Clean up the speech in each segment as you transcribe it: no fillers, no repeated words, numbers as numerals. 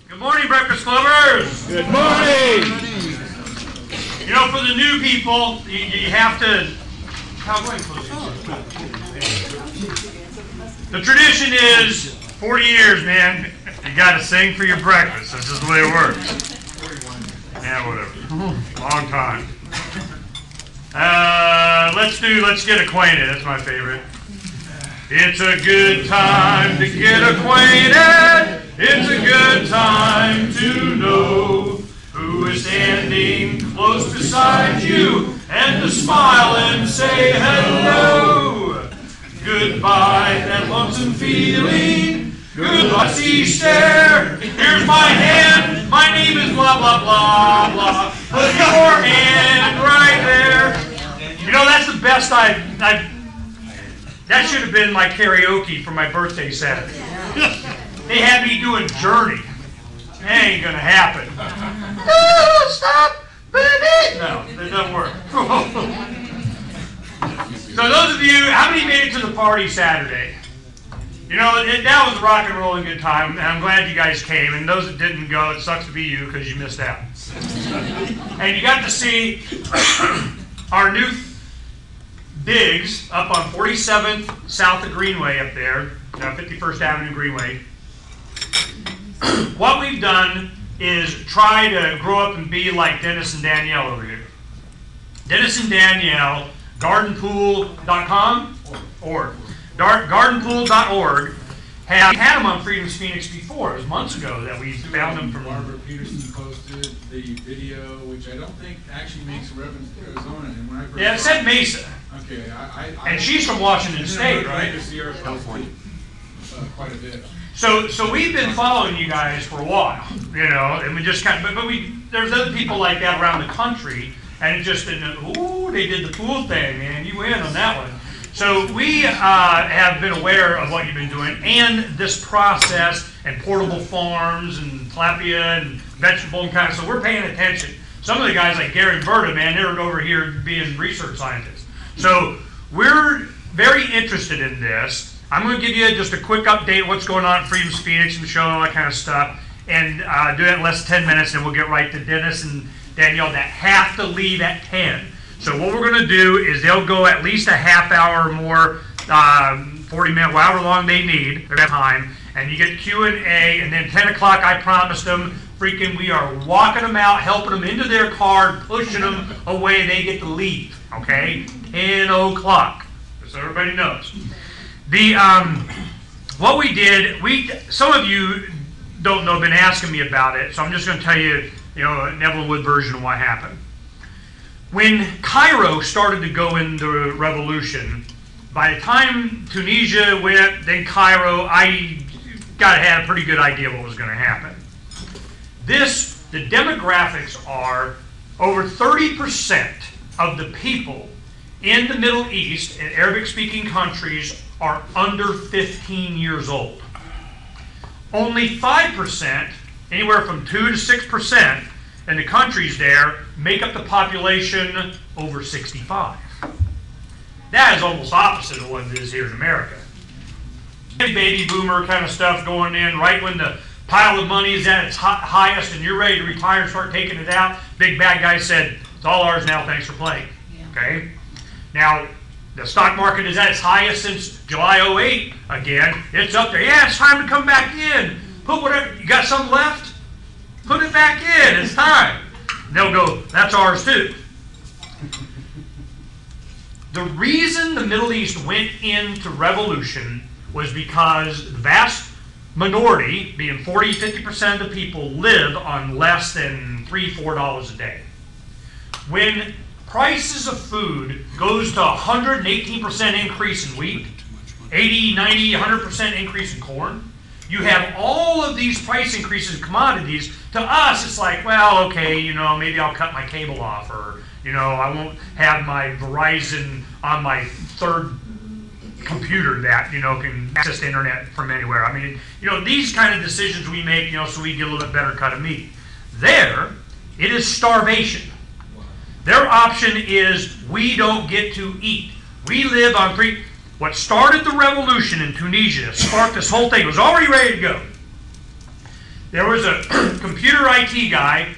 Good morning, Breakfast Clubbers. Good morning. You know, for the new people, you have to. The tradition is 40 years, man. You got to sing for your breakfast. That's just the way it works. Yeah, whatever. Long time. Let's get acquainted. That's my favorite. It's a good time to get acquainted. It's a good time to know who is standing close beside you and to smile and say hello. Goodbye, that lonesome feeling. Goodbye, see stare. Here's my hand. My name is blah, blah, blah, blah. Put your hand right there. You know, that's the best that should have been my karaoke for my birthday Saturday. They had me doing Journey. That ain't gonna happen. Oh, stop, baby. No, it doesn't work. So those of you, how many made it to the party Saturday? You know, that was a rock and rolling good time, and I'm glad you guys came. And those that didn't go, it sucks to be you because you missed out. And you got to see our new digs up on 47th south of Greenway up there, 51st Avenue Greenway. What we've done is try to grow up and be like Dennis and Danielle over here. Dennis and Danielle, gardenpool.com or gardenpool.org had them on Freedom's Phoenix before. It was months ago that we found them from Barbara Peterson posted the video, which I don't think actually makes reference to Arizona. And when I yeah, it said Mesa. Okay, and she's from Washington State, right? California. Quite a bit. So we've been following you guys for a while, you know, and we just kind of, but there's other people like that around the country, and it just didn't, ooh, they did the pool thing, man, you win on that one. So we have been aware of what you've been doing and this process and portable farms and tilapia and vegetable and kind of, so we're paying attention. Some of the guys like Gary and Berta, man, they're over here being research scientists. So we're very interested in this. I'm going to give you just a quick update of what's going on at Freedom's Phoenix and show all that kind of stuff, and do that in less than 10 minutes, and we'll get right to Dennis and Danielle that have to leave at 10. So what we're going to do is they'll go at least a half hour or more, 40 minutes, however long they need, their time, and you get Q&A, and then 10 o'clock I promised them, freaking we are walking them out, helping them into their car, pushing them away, they get to leave, okay? 10 o'clock, so everybody knows. What we did, some of you don't know, been asking me about it, so I'm just going to tell you, you know, a Neville Wood version of what happened. When Cairo started to go into revolution, by the time Tunisia went, then Cairo, I had a pretty good idea what was going to happen. The demographics are over 30% of the people in the Middle East and Arabic-speaking countries are under 15 years old. Only 5%, anywhere from 2 to 6%, in the countries there make up the population over 65. That is almost opposite of what it is here in America. Baby boomer kind of stuff going in right when the pile of money is at its highest and you're ready to retire and start taking it out. Big bad guy said, it's all ours now, thanks for playing. Okay? Now, the stock market is at its highest since July 08 again. It's up there. Yeah, it's time to come back in. Put whatever, you got something left? Put it back in, it's time. They'll go, that's ours too. The reason the Middle East went into revolution was because the vast minority, being 40-50% of the people, live on less than $3-4 a day. When prices of food goes to 118% increase in wheat, 80, 90, 100% increase in corn, you have all of these price increases in commodities. To us, it's like, well, okay, you know, maybe I'll cut my cable off, or, you know, I won't have my Verizon on my third computer that, you know, can access the internet from anywhere. I mean, you know, these kind of decisions we make, you know, so we get a little bit better cut of meat. There, it is starvation. Their option is we don't get to eat. We live on free. What started the revolution in Tunisia, sparked this whole thing, was already ready to go. There was a computer IT guy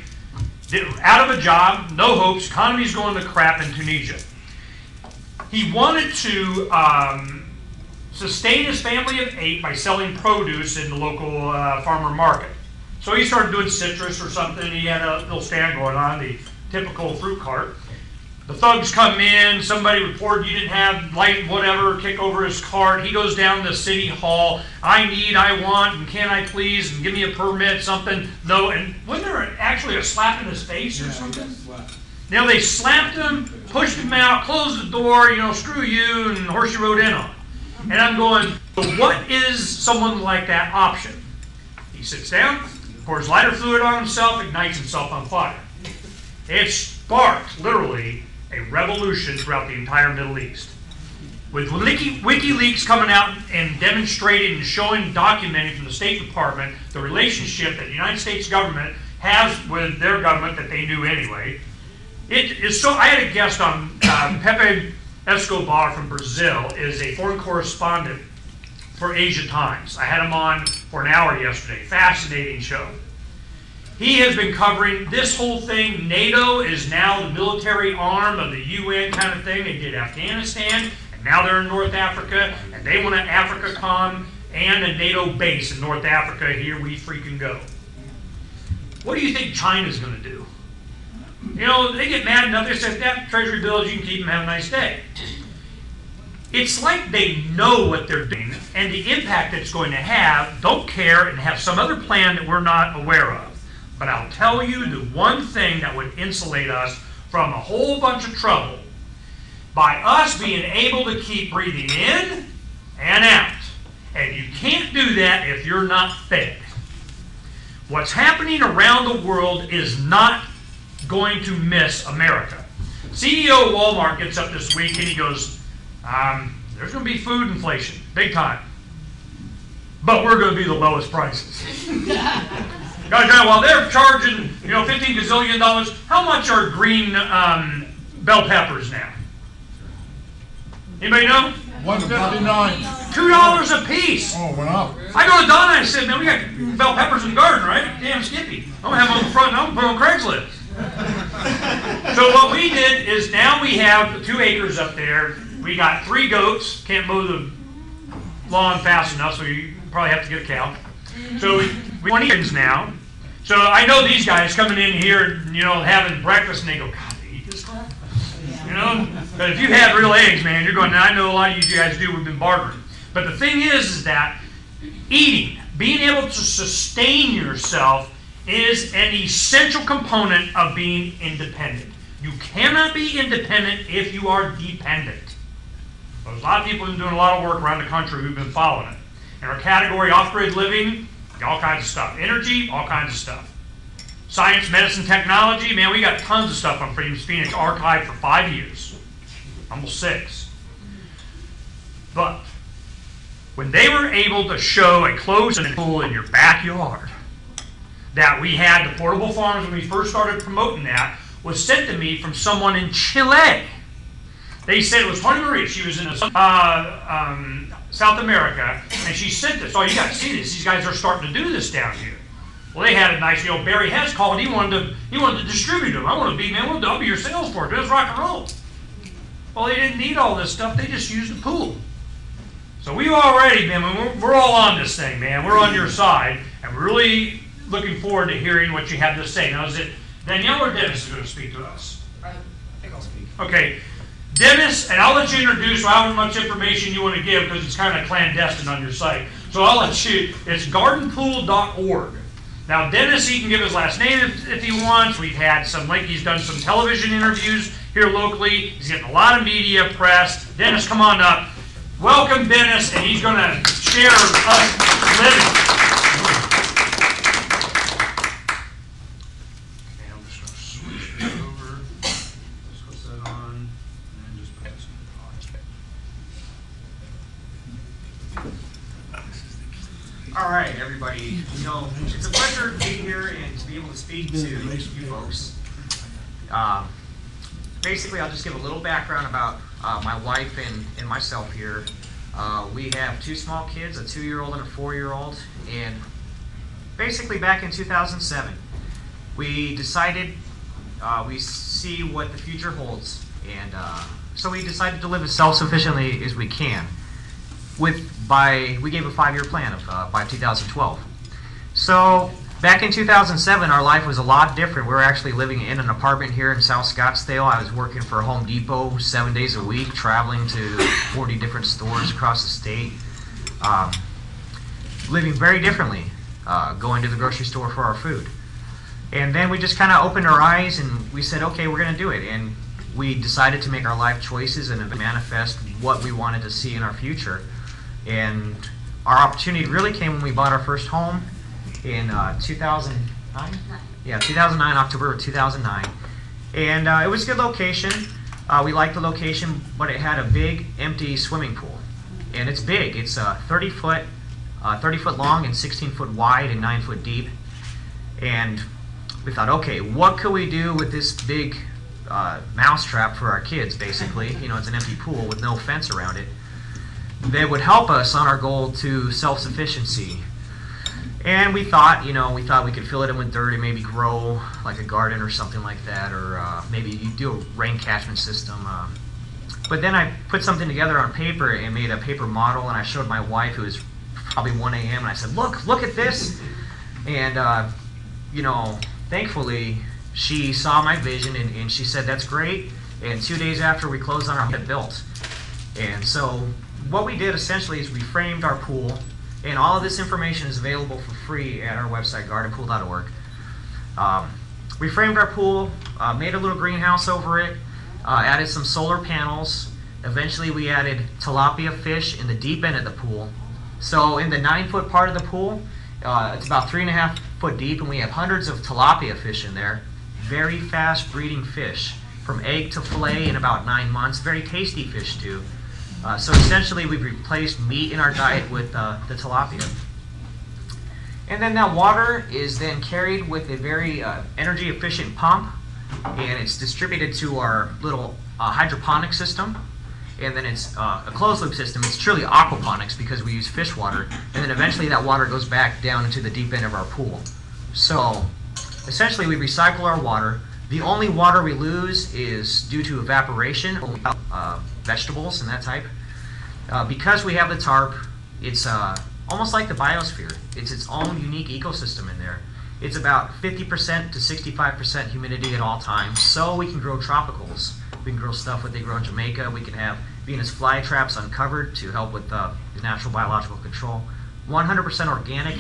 out of a job, no hopes, economy's going to crap in Tunisia. He wanted to sustain his family of 8 by selling produce in the local farmer market. So he started doing citrus or something. He had a little stand going on, the typical fruit cart. The thugs come in, somebody reported you didn't have light, whatever, kick over his cart. He goes down to City Hall. I want, and can I please, and give me a permit, something. No, and wasn't there actually a slap in his face or something? Now they slapped him, pushed him out, closed the door, screw you, and horse you rode in on. And I'm going, what is someone like that option? He sits down, pours lighter fluid on himself, ignites himself on fire. It sparked, literally, a revolution throughout the entire Middle East. With WikiLeaks coming out and demonstrating and showing, documenting from the State Department the relationship that the United States government has with their government that they knew anyway. It is so. I had a guest on, Pepe Escobar from Brazil is a foreign correspondent for Asia Times. I had him on for an hour yesterday. Fascinating show. He has been covering this whole thing. NATO is now the military arm of the UN kind of thing. They did Afghanistan, and now they're in North Africa, and they want an AfricaCom and a NATO base in North Africa. Here we freaking go. What do you think China's going to do? They get mad enough. They said, that treasury bills, you can keep them, have a nice day. It's like they know what they're doing and the impact it's going to have, don't care, and have some other plan that we're not aware of. But I'll tell you the one thing that would insulate us from a whole bunch of trouble, by us being able to keep breathing in and out. And you can't do that if you're not fed. What's happening around the world is not going to miss America. CEO of Walmart gets up this week and he goes, there's going to be food inflation, big time. But we're going to be the lowest prices. Guys, while they're charging, $15 gazillion, how much are green bell peppers now? Anybody know? $1.49. $2 a piece. Oh, went up. I go to Donna and I said, man, we got bell peppers in the garden, right? Damn Skippy. I'm going to have them on the front and I'm going to put them on Craigslist. So what we did is now we have 2 acres up there. We got 3 goats. Can't mow the lawn fast enough, so you probably have to get a cow. So we 20 chickens now. So I know these guys coming in here, having breakfast, and they go, God, they eat this crap? But if you had real eggs, man, you're going, now I know a lot of you guys do, we've been bartering. But the thing is that eating, being able to sustain yourself is an essential component of being independent. You cannot be independent if you are dependent. There's a lot of people who've been doing a lot of work around the country who've been following it. In our category, off-grid living, all kinds of stuff. Energy, all kinds of stuff. Science, medicine, technology, man, we got tons of stuff on Freedom's Phoenix archived for 5 years. Almost 6. But when they were able to show a closed pool in your backyard, that we had the portable farms when we first started promoting that, was sent to me from someone in Chile. They said it was Juana Maria. She was in South America, and she sent this. Oh, you got to see this. These guys are starting to do this down here. Well, they had a nice, Barry Hess called. He wanted to distribute them. I want to be, man, we'll be your sales force. Let's rock and roll. Well, they didn't need all this stuff. They just used the pool. So we've already, man, we're all on this thing, man. We're on your side, and we're really looking forward to hearing what you have to say. Now, is it Danielle or Dennis is going to speak to us? I think I'll speak. Okay. Dennis, and I'll let you introduce however much information you want to give because it's kind of clandestine on your site. So I'll let you, it's gardenpool.org. Now Dennis, he can give his last name if he wants. We've had he's done some television interviews here locally. He's getting a lot of media press. Dennis, come on up. Welcome Dennis, and he's going to share us living. All right, everybody. It's a pleasure to be here and to be able to speak to you folks. Basically, I'll just give a little background about my wife and myself here. We have 2 small kids, a 2-year-old and a 4-year-old, and basically back in 2007, we decided we see what the future holds, and so we decided to live as self-sufficiently as we can. We gave a 5-year plan by 2012. So back in 2007, our life was a lot different. We were actually living in an apartment here in South Scottsdale. I was working for Home Depot 7 days a week, traveling to 40 different stores across the state, living very differently, going to the grocery store for our food. And then we just kind of opened our eyes and we said, okay, we're going to do it. And we decided to make our life choices and manifest what we wanted to see in our future. And our opportunity really came when we bought our first home in 2009? Yeah, 2009, October of 2009. And it was a good location. We liked the location, but it had a big empty swimming pool. And it's big. It's 30 foot long and 16 foot wide and 9 foot deep. And we thought, okay, what could we do with this big mousetrap for our kids, basically? You know, it's an empty pool with no fence around it. That would help us on our goal to self-sufficiency. And we thought we could fill it in with dirt and maybe grow like a garden or something like that, or maybe you do a rain catchment system. But then I put something together on paper and made a paper model, and I showed my wife, who was probably 1 a.m., and I said, look at this. And, thankfully, she saw my vision, and she said, that's great. And 2 days after we closed on our home, it built. And so what we did essentially is we framed our pool, and all of this information is available for free at our website, gardenpool.org. We framed our pool, made a little greenhouse over it, added some solar panels. Eventually we added tilapia fish in the deep end of the pool. So in the 9 foot part of the pool, it's about 3.5 foot deep, and we have hundreds of tilapia fish in there. Very fast breeding fish, from egg to fillet in about 9 months. Very tasty fish too. So essentially we've replaced meat in our diet with the tilapia. And then that water is then carried with a very energy efficient pump, and it's distributed to our little hydroponic system. And then it's a closed loop system. It's truly aquaponics because we use fish water. And then eventually that water goes back down into the deep end of our pool. So essentially we recycle our water. The only water we lose is due to evaporation, vegetables and that type. Because we have the tarp, it's almost like the biosphere. It's its own unique ecosystem in there. It's about 50% to 65% humidity at all times, so we can grow tropicals. We can grow stuff what they grow in Jamaica. We can have Venus flytraps uncovered to help with the natural biological control. 100% organic.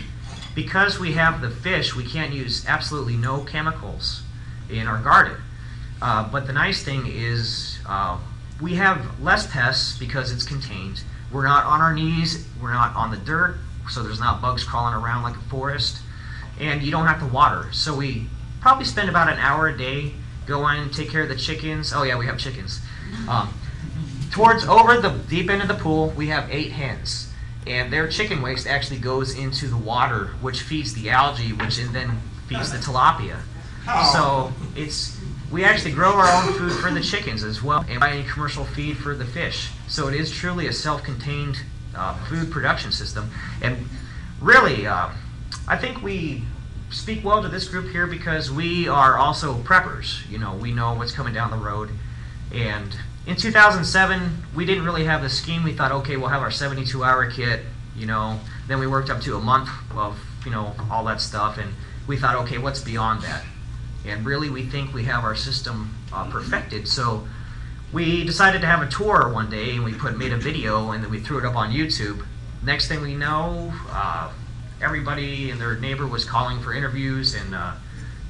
Because we have the fish, we can't use absolutely no chemicals in our garden. But the nice thing is we have less pests because it's contained. We're not on our knees, we're not on the dirt, so there's not bugs crawling around like a forest. And you don't have to water. So we probably spend about an hour a day, go in and take care of the chickens. Oh yeah, we have chickens. Over the deep end of the pool, we have 8 hens. And their chicken waste actually goes into the water, which feeds the algae, which then feeds the tilapia. So we actually grow our own food for the chickens as well, and buy any commercial feed for the fish. So it is truly a self-contained food production system. And really, I think we speak well to this group here because we are also preppers. You know, we know what's coming down the road. And in 2007, we didn't really have the scheme. We thought, okay, we'll have our 72-hour kit, Then we worked up to a month of, all that stuff. And we thought, okay, what's beyond that? And really, we think we have our system perfected. So we decided to have a tour one day, and we made a video, and then we threw it up on YouTube. Next thing we know, everybody and their neighbor was calling for interviews, and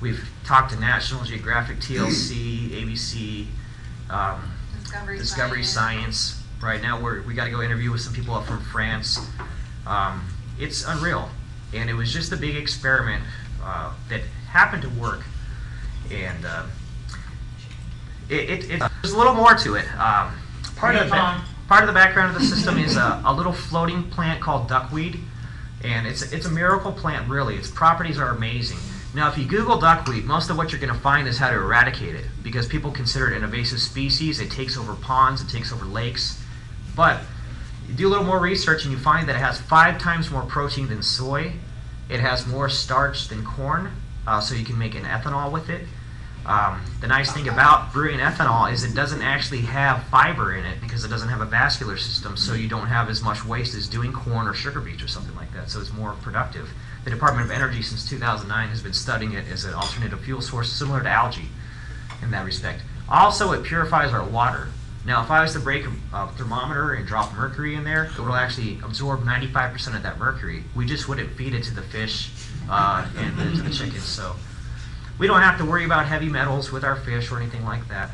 we've talked to National Geographic, TLC, ABC, Discovery Science. Right now we got to go interview with some people up from France. It's unreal, and it was just a big experiment that happened to work, and there's a little more to it. Part of the background of the system is a little floating plant called duckweed, and it's a miracle plant, really. Its properties are amazing. Now, if you Google duckweed, most of what you're going to find is how to eradicate it, because people consider it an invasive species. It takes over ponds, it takes over lakes. But you do a little more research and you find that it has 5 times more protein than soy, It has more starch than corn, so you can make an ethanol with it. The nice thing about brewing ethanol is it doesn't actually have fiber in it because it doesn't have a vascular system, so you don't have as much waste as doing corn or sugar beets or something like that, so it's more productive. The Department of Energy since 2009 has been studying it as an alternative fuel source similar to algae in that respect. Also, it purifies our water. Now, if I was to break a thermometer and drop mercury in there, it will actually absorb 95% of that mercury. We just wouldn't feed it to the fish and to the chickens. So we don't have to worry about heavy metals with our fish or anything like that.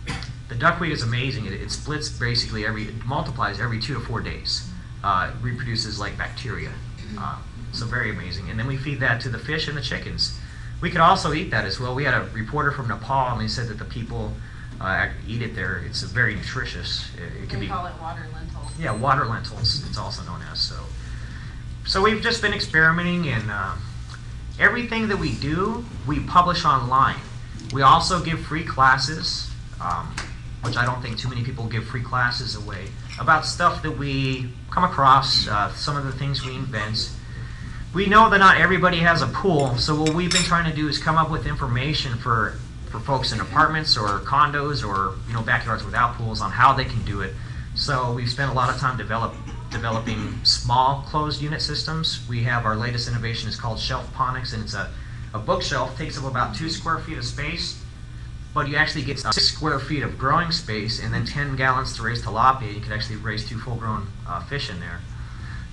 The duckweed is amazing. It splits basically it multiplies every 2 to 4 days. It reproduces like bacteria. So very amazing. And then we feed that to the fish and the chickens. We could also eat that as well. We had a reporter from Nepal, and they said that the people eat it there. It's very nutritious. It can They be call it water lentils. yeah, water lentils. It's also known as so. We've just been experimenting, and everything that we do, we publish online. We also give free classes, which I don't think too many people give free classes away about stuff that we come across, some of the things we invent. We know that not everybody has a pool, so what we've been trying to do is come up with information for folks in apartments or condos or backyards without pools on how they can do it. So we've spent a lot of time developing small closed unit systems. We have our latest innovation is called Shelfponics, and it's a bookshelf, takes up about 2 square feet of space, but you actually get 6 square feet of growing space and then 10 gallons to raise tilapia. You can actually raise 2 full-grown fish in there.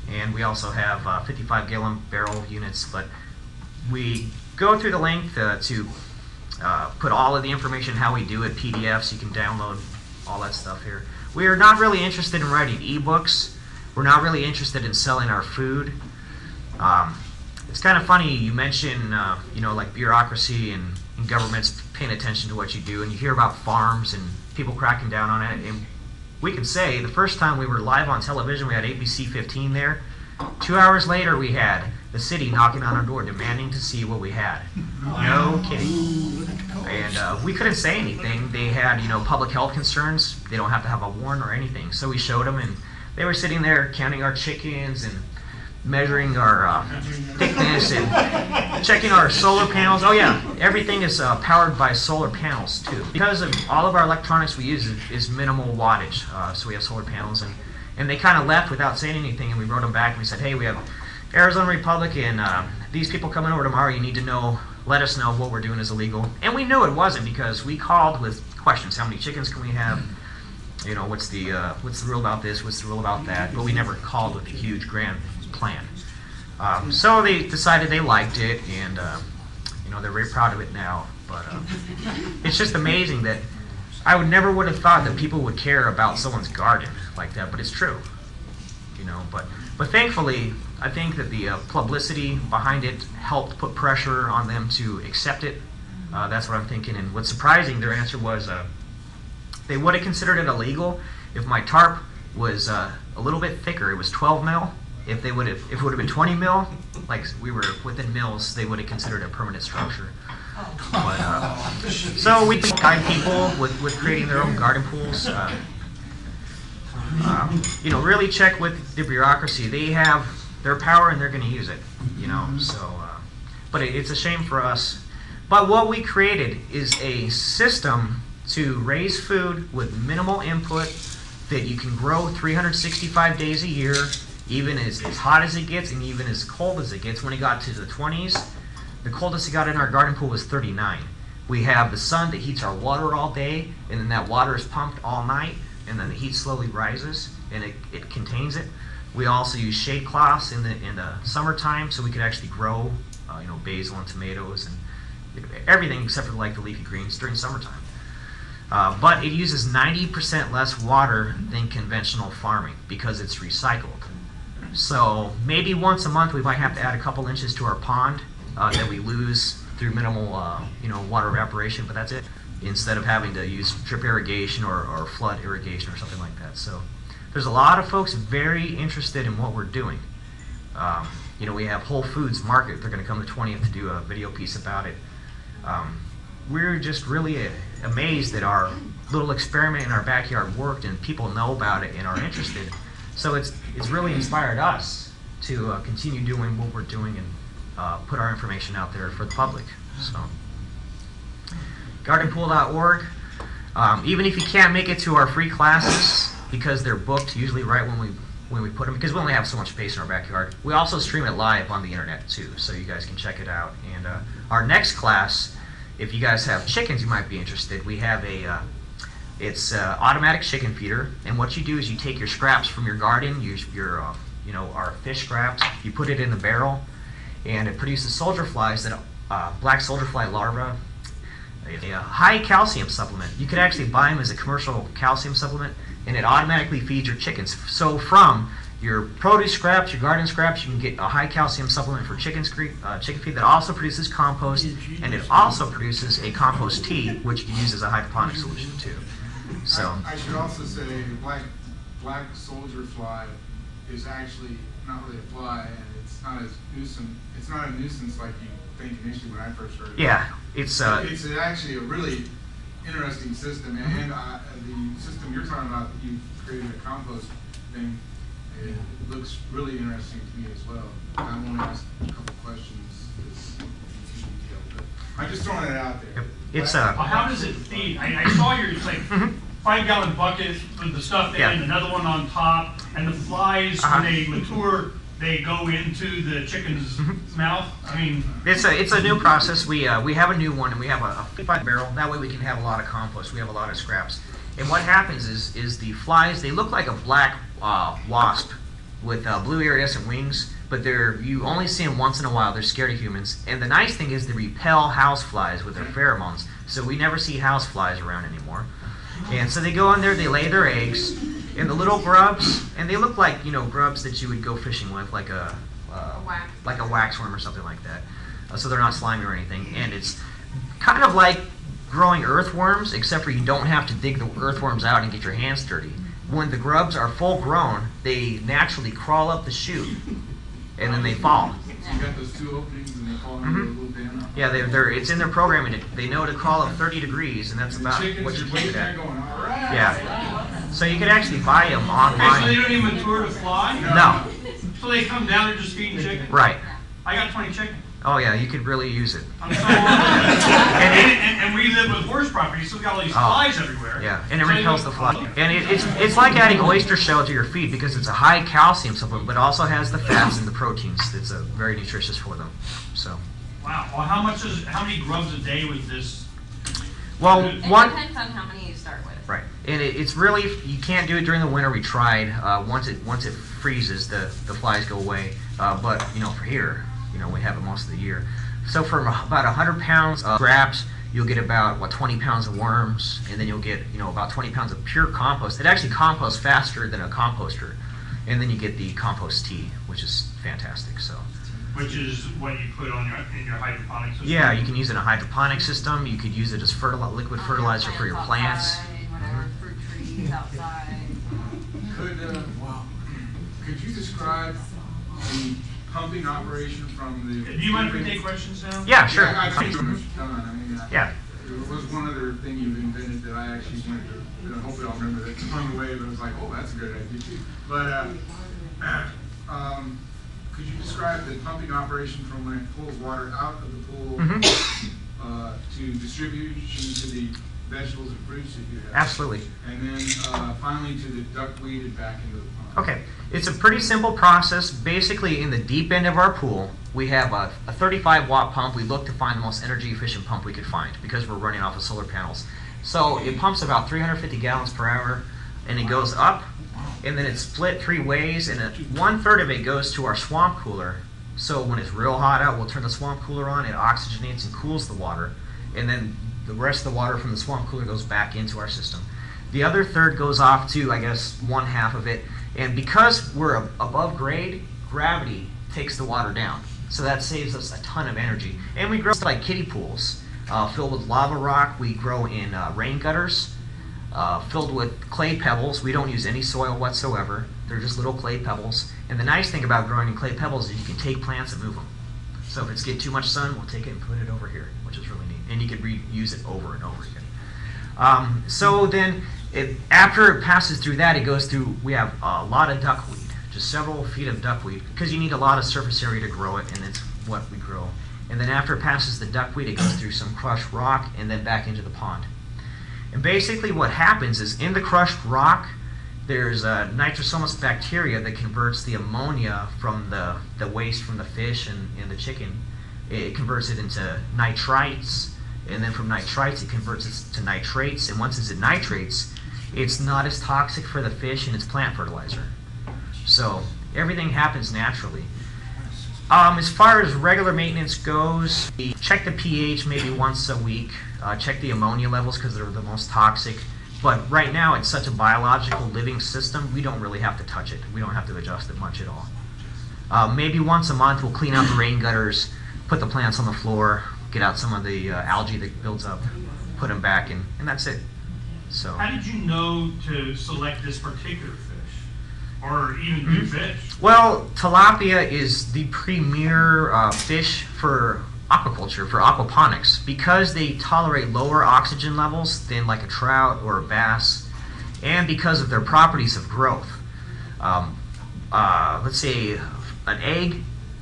And we also have 55-gallon barrel units, but we go through the length to put all of the information how we do it, PDFs, you can download all that stuff here. We are not really interested in writing ebooks. We're not really interested in selling our food. It's kind of funny, you mention like bureaucracy and governments paying attention to what you do, and you hear about farms and people cracking down on it. And we can say the first time we were live on television, we had ABC 15 there. 2 hours later, we had the city knocking on our door demanding to see what we had. No kidding. And we couldn't say anything. They had public health concerns. They don't have to have a warrant or anything. So we showed them, and they were sitting there counting our chickens and measuring our thickness and checking our solar panels. Oh yeah, everything is powered by solar panels too. Because of all of our electronics we use is minimal wattage, so we have solar panels, and they kind of left without saying anything, and we wrote them back and we said, hey, we have Arizona Republic and these people coming over tomorrow, you need to let us know what we're doing is illegal. And we knew it wasn't because we called with questions. How many chickens can we have? What's the rule about this? What's the rule about that? But we never called with a huge grand plan. So they decided they liked it, and they're very proud of it now. But it's just amazing that I would have thought that people would care about someone's garden like that, but it's true. But thankfully, I think that the publicity behind it helped put pressure on them to accept it. That's what I'm thinking. And what's surprising, their answer was they would have considered it illegal if my tarp was a little bit thicker. It was 12 mil. If it would have been 20 mil, like we were within mils, they would have considered it a permanent structure. But, so we guide people with creating their own garden pools. Really check with the bureaucracy. They have their power and they're going to use it. But it's a shame for us. But what we created is a system to raise food with minimal input that you can grow 365 days a year, even as hot as it gets and even as cold as it gets. When it got to the 20s, the coldest it got in our garden pool was 39. We have the sun that heats our water all day, and then that water is pumped all night, and then the heat slowly rises, and it contains it. We also use shade cloths in the summertime, so we could actually grow basil and tomatoes and everything except for the leafy greens during summertime. But it uses 90% less water than conventional farming because it's recycled. So maybe once a month we might have to add a couple inches to our pond that we lose through minimal water evaporation, but that's it, instead of having to use drip irrigation or flood irrigation or something like that. So there's a lot of folks very interested in what we're doing. We have Whole Foods Market. They're going to come the 20th to do a video piece about it. We're just really amazed that our little experiment in our backyard worked and people know about it and are interested. So it's really inspired us to continue doing what we're doing, and put our information out there for the public. So, gardenpool.org. Even if you can't make it to our free classes because they're booked usually right when we put them, because we only have so much space in our backyard. We also stream it live on the internet too, so you guys can check it out. And our next class, if you guys have chickens, you might be interested. We have it's automatic chicken feeder, and what you do is you take your scraps from your garden, our fish scraps, you put it in the barrel, and it produces soldier flies that black soldier fly larvae. A high calcium supplement. You could actually buy them as a commercial calcium supplement, and it automatically feeds your chickens. So from your produce scraps, your garden scraps, you can get a high calcium supplement for chicken feed that also produces compost, and it also produces a compost tea, which you can use as a hydroponic solution too. So I should also say the black soldier fly is actually not really a fly, and it's not a nuisance like you think initially when I first heard it. yeah, it's actually a really interesting system, and the system you're talking about, you created a compost thing. It looks really interesting to me as well. I'm only asked a couple questions. It's too detailed, but I'm just throwing it out there. it's How does it feed? I saw your, it's like 5-gallon bucket with the stuff in, Yeah. another one on top, and the flies, when they mature, they go into the chicken's mouth. I mean, it's a new process. We have a new one, and we have a 55 barrel. That way we can have a lot of compost. We have a lot of scraps. And what happens is the flies, they look like a black wasp with blue iridescent wings, but you only see them once in a while. They're scared of humans. And the nice thing is they repel house flies with their pheromones, so we never see house flies around anymore. And so they go in there, they lay their eggs, and the little grubs, and they look like grubs that you would go fishing with, like a waxworm or something like that. So they're not slimy or anything, and it's kind of like growing earthworms, except for you don't have to dig the earthworms out and get your hands dirty. When the grubs are full grown, they naturally crawl up the chute, and then they fall. So you got those two openings, and they fall into a little bin. Yeah, it's in their programming. They know to crawl up 30 degrees, and that's And the about chickens what are you keep waiting it there at. going, all right. Yeah. So you could actually buy them okay, so they online. don't even mature to fly? No. So they come down, they're just feeding chicken? Right. I got 20 chickens. Oh yeah, you could really use it. I'm so and we live with horse property, so we got all these flies everywhere. Yeah, and it So repels the fly. And it's like adding oyster shell to your feed because it's a high calcium supplement, but also has the fats and the proteins. It's very nutritious for them. So. Wow. Well, how many grubs a day with this? Well, It one. depends on how many you start with. Right, and it's really, you can't do it during the winter. We tried. Once it freezes, the flies go away. But for here, we have it most of the year. So for about 100 pounds of scraps, you'll get about 20 pounds of worms, and then you'll get about 20 pounds of pure compost. It actually composts faster than a composter, and then you get the compost tea, which is fantastic. So. Which is what you put on in your hydroponic system. Yeah, you can use it in a hydroponic system. You could use it as liquid fertilizer for your plants. Outside, whatever, fruit trees outside. Could you describe the pumping operation from the? Do you mind if we take questions now? Yeah, sure. Yeah, I think I mean, Yeah. there was one other thing you invented that I actually wanted to, hopefully I'll remember that. It's on the way, but I was like, oh, that's a good idea too. But could you describe the pumping operation from when it pulls water out of the pool to distribution to the vegetables and fruits that you have? Absolutely. And then finally to the duckweed and back into the pond. Okay, it's a pretty simple process. Basically, in the deep end of our pool, we have a 35-watt pump. We look to find the most energy-efficient pump we could find because we're running off of solar panels. So it pumps about 350 gallons per hour, and it goes up, and then it's split 3 ways, and 1/3 of it goes to our swamp cooler. So when it's real hot out, we'll turn the swamp cooler on, it oxygenates and cools the water, and then the rest of the water from the swamp cooler goes back into our system. The other third goes off to, I guess, 1/2 of it, and because we're above grade, gravity takes the water down. So that saves us a ton of energy. And we grow like kiddie pools filled with lava rock. We grow in rain gutters filled with clay pebbles. We don't use any soil whatsoever. They're just little clay pebbles. And the nice thing about growing in clay pebbles is you can take plants and move them. So if it's getting too much sun, we'll take it and put it over here, which is really neat. And you can reuse it over and over again. So then, after it passes through that, it goes through, we have a lot of duckweed, just several feet of duckweed, because you need a lot of surface area to grow it, and it's what we grow. And then after it passes the duckweed, it goes through some crushed rock and then back into the pond. And basically what happens is in the crushed rock, there's nitrosomonas bacteria that converts the ammonia from the waste from the fish and the chicken. It converts it into nitrites, and then from nitrites it converts it to nitrates, and once it's at nitrates, it's not as toxic for the fish and it's plant fertilizer. So everything happens naturally. As far as regular maintenance goes, we check the pH maybe once a week, check the ammonia levels because they're the most toxic. But right now it's such a biological living system, we don't really have to touch it. We don't have to adjust it much at all. Maybe once a month we'll clean out the rain gutters, put the plants on the floor, get out some of the algae that builds up, put them back, and that's it. So. How did you know to select this particular fish? Or even new fish? Well, tilapia is the premier fish for aquaculture, for aquaponics, because they tolerate lower oxygen levels than like a trout or a bass, and because of their properties of growth. Let's say an egg,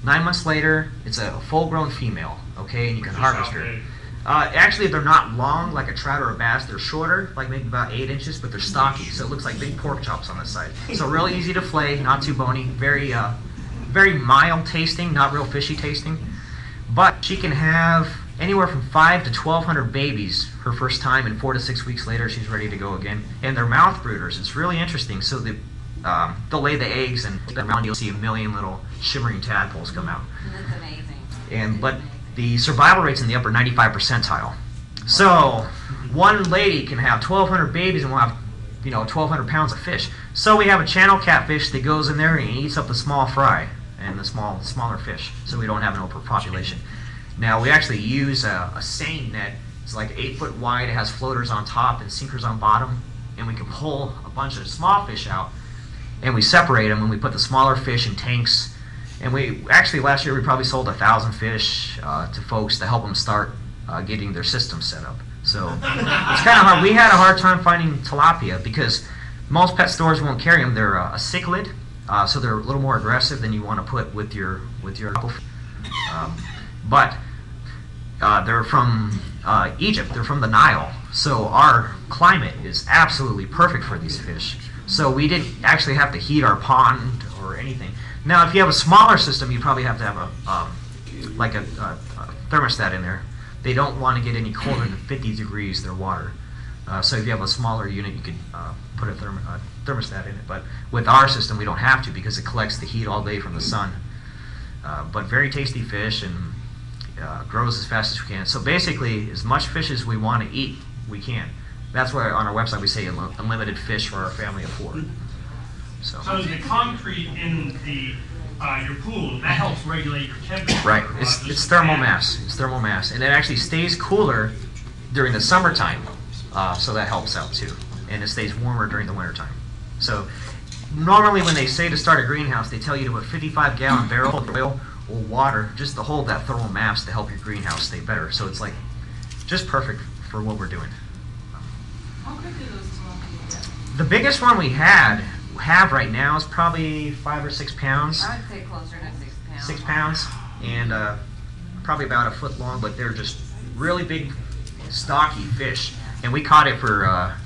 9 months later, it's a full-grown female, okay, and you can harvest her. Actually, they're not long like a trout or a bass. They're shorter, like maybe about 8 inches, but they're stocky, so it looks like big pork chops on the side. So real easy to flay, not too bony, very mild tasting, not real fishy tasting. But she can have anywhere from 5 to 1,200 babies her first time, and 4 to 6 weeks later she's ready to go again. And they're mouth brooders. It's really interesting. So they'll lay the eggs, and around you'll see a million little shimmering tadpoles come out. That's amazing. But the survival rate's in the upper 95 percentile. So one lady can have 1,200 babies and we'll have 1,200 pounds of fish. So we have a channel catfish that goes in there and eats up the small fry and the smaller fish, so we don't have an overpopulation. Now we actually use a seine net. It's like 8 foot wide. It has floaters on top and sinkers on bottom, and we can pull a bunch of small fish out and we separate them, and we put the smaller fish in tanks. And we actually last year we probably sold 1,000 fish to folks to help them start getting their system set up. So it's kind of hard. We had a hard time finding tilapia because most pet stores won't carry them. They're a cichlid, so they're a little more aggressive than you want to put with your but they're from Egypt. They're from the Nile, so our climate is absolutely perfect for these fish. So we didn't actually have to heat our pond or anything. Now, if you have a smaller system, you probably have to have a thermostat in there. They don't want to get any colder than 50 degrees, their water. So if you have a smaller unit, you could put a thermostat in it. But with our system, we don't have to because it collects the heat all day from the sun. But very tasty fish and grows as fast as we can. So basically, as much fish as we want to eat, we can. That's why on our website we say unlimited fish for our family of 4. So the concrete in your pool, that helps regulate your temperature. right, it's thermal mass. It's thermal mass, and it actually stays cooler during the summertime, so that helps out too. And it stays warmer during the wintertime. So normally when they say to start a greenhouse, they tell you to put 55-gallon barrel of oil or water just to hold that thermal mass to help your greenhouse stay better. So it's like just perfect for what we're doing. How quick do those tilapia get? The biggest one we have right now is probably 5 or 6 pounds. I would say closer to 6 pounds. 6 pounds, and probably about a foot long, but they're just really big, stocky fish. And we caught it for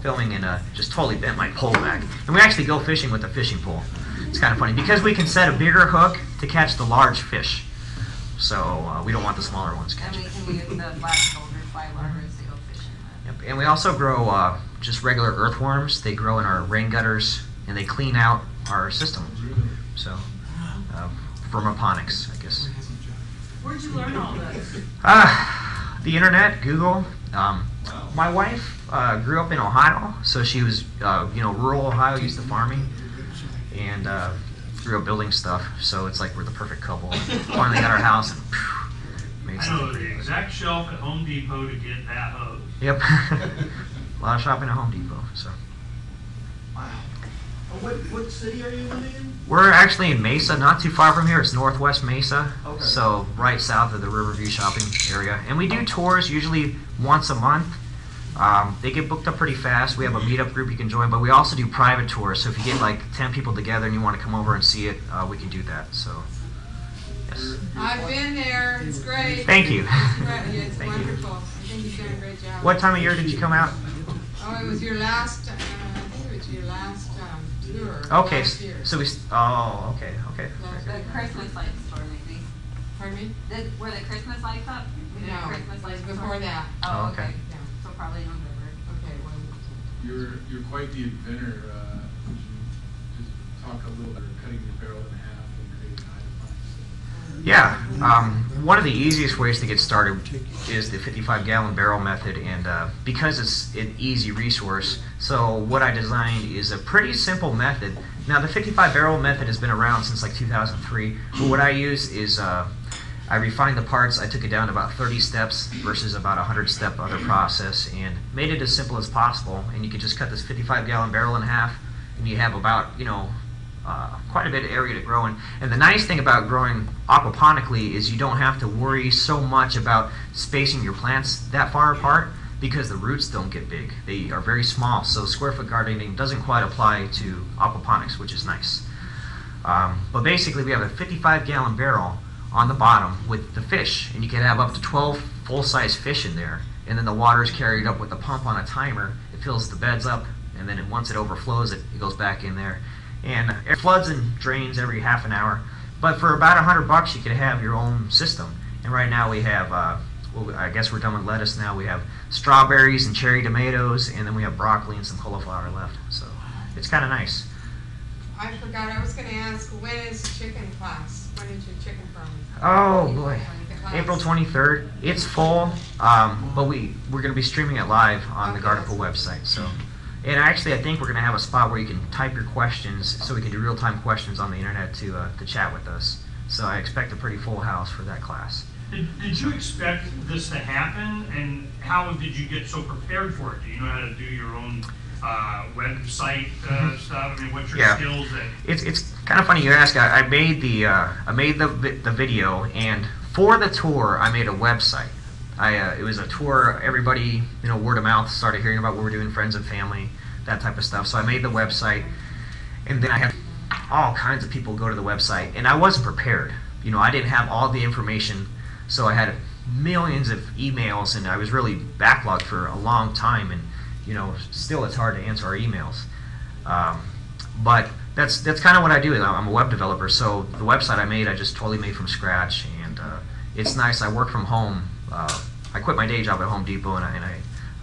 filming, and just totally bent my pole back. And we actually go fishing with a fishing pole. It's kind of funny because we can set a bigger hook to catch the large fish. So we don't want the smaller ones And catching. we can use the black soldier fly lures to go fishing with. Yep. And we also grow just regular earthworms. They grow in our rain gutters, and they clean out our system. So, vermiponics, I guess. Where'd you learn all this? The internet, Google. My wife grew up in Ohio, so she was, rural Ohio, used to farming, and grew up building stuff. So it's like we're the perfect couple. Finally got our house, and made I know something. the exact shelf at Home Depot to get that hose. Yep. A lot of shopping at Home Depot. So Wow. What city are you living in? we're actually in Mesa, not too far from here. It's Northwest Mesa, Okay. so right south of the Riverview shopping area. And we do tours usually once a month. They get booked up pretty fast. We have a meetup group you can join, but we also do private tours. So if you get like 10 people together and you want to come over and see it, we can do that. So Yes. I've been there, it's great. Thank you. It's great. It's Thank you. wonderful. I think you've done a great job. What time of year did you come out? Oh, it was your last, I think it was your last tour. Okay, last year. so oh, okay. The Christmas lights store, maybe. Pardon me? Were the Christmas lights up? We did a No, Christmas it was lights before store? that. Oh, Okay. okay. Yeah, So probably November. okay, well, You're quite the inventor. Would you just talk a little bit about cutting the barrel in half and creating hydroponics? Yeah, one of the easiest ways to get started is the 55-gallon barrel method, and because it's an easy resource, so what I designed is a pretty simple method. Now, the 55-barrel method has been around since like 2003, but what I use is I refined the parts. I took it down to about 30 steps versus about a 100-step other process, and made it as simple as possible. And you could just cut this 55-gallon barrel in half, and you have about, quite a bit of area to grow in. And the nice thing about growing aquaponically is you don't have to worry so much about spacing your plants that far apart, because the roots don't get big. They are very small, so square foot gardening doesn't quite apply to aquaponics, which is nice. But basically we have a 55-gallon barrel on the bottom with the fish, and you can have up to 12 full-size fish in there, and then the water is carried up with a pump on a timer. It fills the beds up, and then once it overflows, it goes back in there. And it floods and drains every half an hour. But for about $100, you could have your own system. And right now we have, I guess we're done with lettuce now. We have strawberries and cherry tomatoes, and then we have broccoli and some cauliflower left. So it's kind of nice. I forgot, I was gonna ask, when is the chicken class? When is your chicken from? Oh boy, The class? April 23rd. It's full, but we're going to be streaming it live on the Okay, Garden Pool that's website. So, and actually, I think we're going to have a spot where you can type your questions, so we can do real-time questions on the internet to chat with us. So I expect a pretty full house for that class. Did you expect this to happen, and how did you get so prepared for it? Do you know how to do your own website stuff? I mean, what's your Yeah. skills that? It's kind of funny you ask. I made the video, and for the tour, I made a website. It was a tour. Everybody, word of mouth, started hearing about what we're doing, friends and family, that type of stuff. So I made the website, and then I had all kinds of people go to the website, and I wasn't prepared. I didn't have all the information, so I had millions of emails, and I was really backlogged for a long time, and still it's hard to answer our emails. But that's kind of what I do. I'm a web developer, so the website I made, I just totally made from scratch, and it's nice. I work from home. I quit my day job at Home Depot, and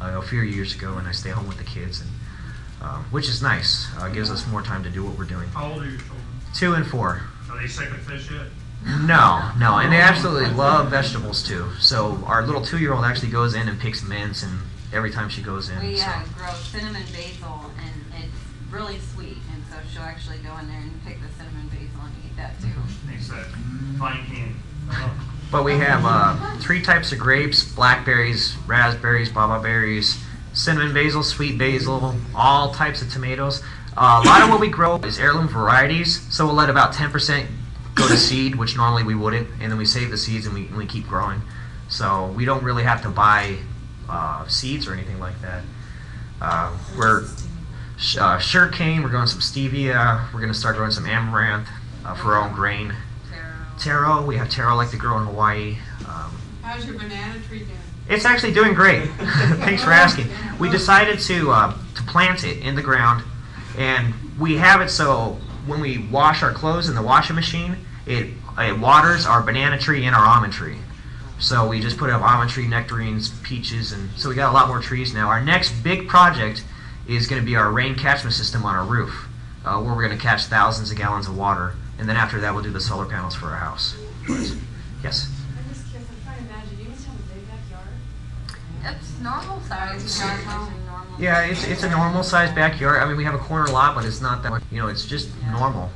a few years ago, and I stay home with the kids, and which is nice. Gives us more time to do what we're doing. How old are your children? 2 and 4. Are they sick of fish yet? No, and they absolutely love vegetables too. So our little 2-year-old actually goes in and picks mints, and every time she goes in. We so. grow cinnamon basil, and it's really sweet, and so she'll actually go in there and pick the cinnamon basil and eat that too. Makes that fine candy. But we have 3 types of grapes: blackberries, raspberries, baba berries, cinnamon basil, sweet basil, all types of tomatoes. A lot of what we grow is heirloom varieties, so we'll let about 10% go to seed, which normally we wouldn't, and then we save the seeds and we keep growing. So we don't really have to buy seeds or anything like that. We're sugarcane, we're growing some stevia, we're going to start growing some amaranth for our own grain. Taro, we have taro like to grow in Hawaii. How's your banana tree doing? It's actually doing great. Thanks for asking. We decided to plant it in the ground, and we have it so when we wash our clothes in the washing machine, it waters our banana tree and our almond tree. So we just put up almond tree, nectarines, peaches, and so we got a lot more trees now. Our next big project is going to be our rain catchment system on our roof, where we're going to catch thousands of gallons of water, and then after that we'll do the solar panels for our house. Yes? I'm just curious, I'm trying to imagine, you must have a big backyard? It's normal size. Normal. Yeah, it's a normal sized backyard. I mean, we have a corner lot, but it's not that much. It's just normal.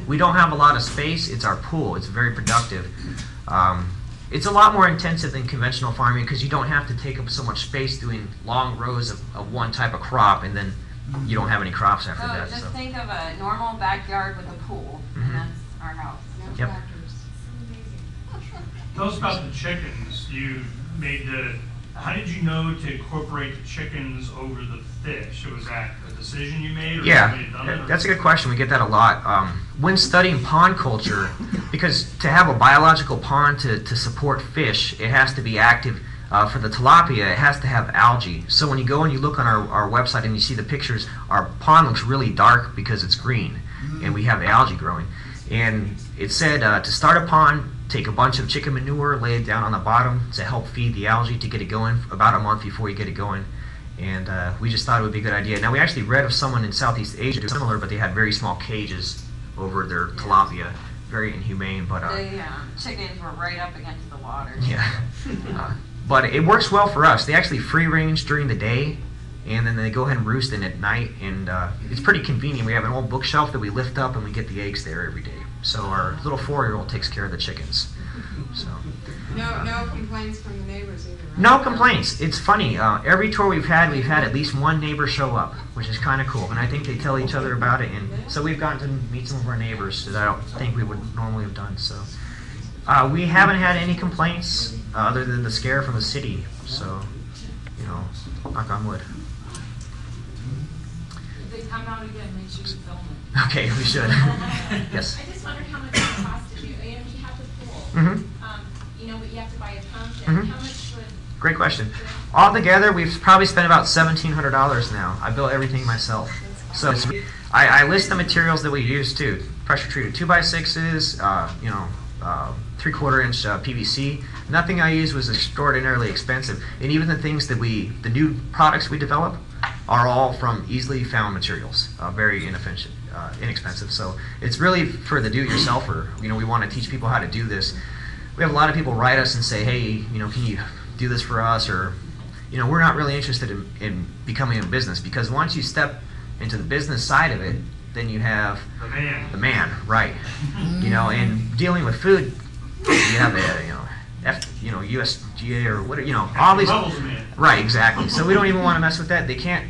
We don't have a lot of space. It's our pool. It's very productive. It's a lot more intensive than conventional farming because you don't have to take up so much space doing long rows of one type of crop, and then you don't have any crops after So that. just So. think of a normal backyard with a pool, and that's our house. No Yep. tractors. It's amazing. Tell us about the chickens. You made the How did you know to incorporate the chickens over the fish? Was that a decision you made? Or Yeah, somebody had done it, or- that's a good question. We get that a lot. When studying pond culture, because to have a biological pond to support fish, it has to be active. For the tilapia, it has to have algae. So when you go and you look on our website and you see the pictures, our pond looks really dark because it's green, and we have algae growing. And it said to start a pond, take a bunch of chicken manure, lay it down on the bottom to help feed the algae to get it going about a month before you get it going. And we just thought it would be a good idea. Now, we actually read of someone in Southeast Asia doing similar, but they had very small cages over their tilapia. Very inhumane, but... The chickens were right up against the water. Yeah. But it works well for us. They actually free range during the day, and then they go ahead and roost in at night, and it's pretty convenient. We have an old bookshelf that we lift up, and we get the eggs there every day. So our little 4-year-old takes care of the chickens. So No complaints from the neighbors either, right? no complaints. It's funny. Every tour we've had at least one neighbor show up, which is kind of cool. And I think they tell each other about it, and so we've gotten to meet some of our neighbors that I don't think we would normally have done. So we haven't had any complaints other than the scare from the city. So, knock on wood. If they come out again, make sure you film it. Okay, we should. Yes. I just wondered how much it cost to do, you have the pool, Mm-hmm. but you have to buy a pump, Mhm. and how much would? Great question. Altogether, we've probably spent about $1,700 now. I built everything myself. So I list the materials that we use too. Pressure treated 2x6s, 3/4 inch PVC. Nothing I used was extraordinarily expensive. And even the things that the new products we develop are all from easily found materials, very inexpensive. So it's really for the do-it-yourselfer. We want to teach people how to do this. We have a lot of people write us and say, hey, can you do this for us? Or, we're not really interested in becoming a business, because once you step into the business side of it, then you have the man, right? And dealing with food, you have USGA or whatever, all these. Levels, man. Right, exactly. So we don't even want to mess with that. They can't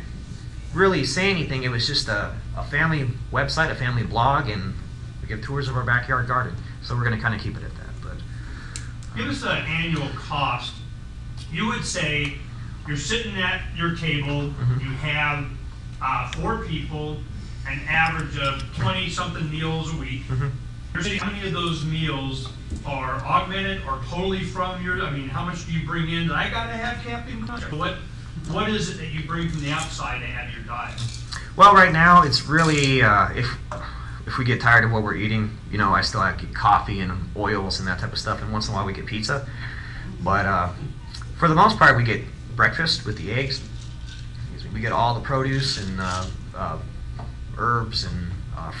really say anything. It was just a family website, a family blog, and we give tours of our backyard garden. So we're going to kind of keep it at that. But Give us an annual cost. You would say you're sitting at your table, Mhm. you have 4 people, an average of 20-something meals a week. Mhm. You're saying how many of those meals are augmented or totally from how much do you bring in? I gotta have camping contract. What is it that you bring from the outside to add to your diet? well, right now it's really if we get tired of what we're eating, I still have to get coffee and oils and that type of stuff, and once in a while we get pizza. But for the most part, we get breakfast with the eggs. We get all the produce and herbs and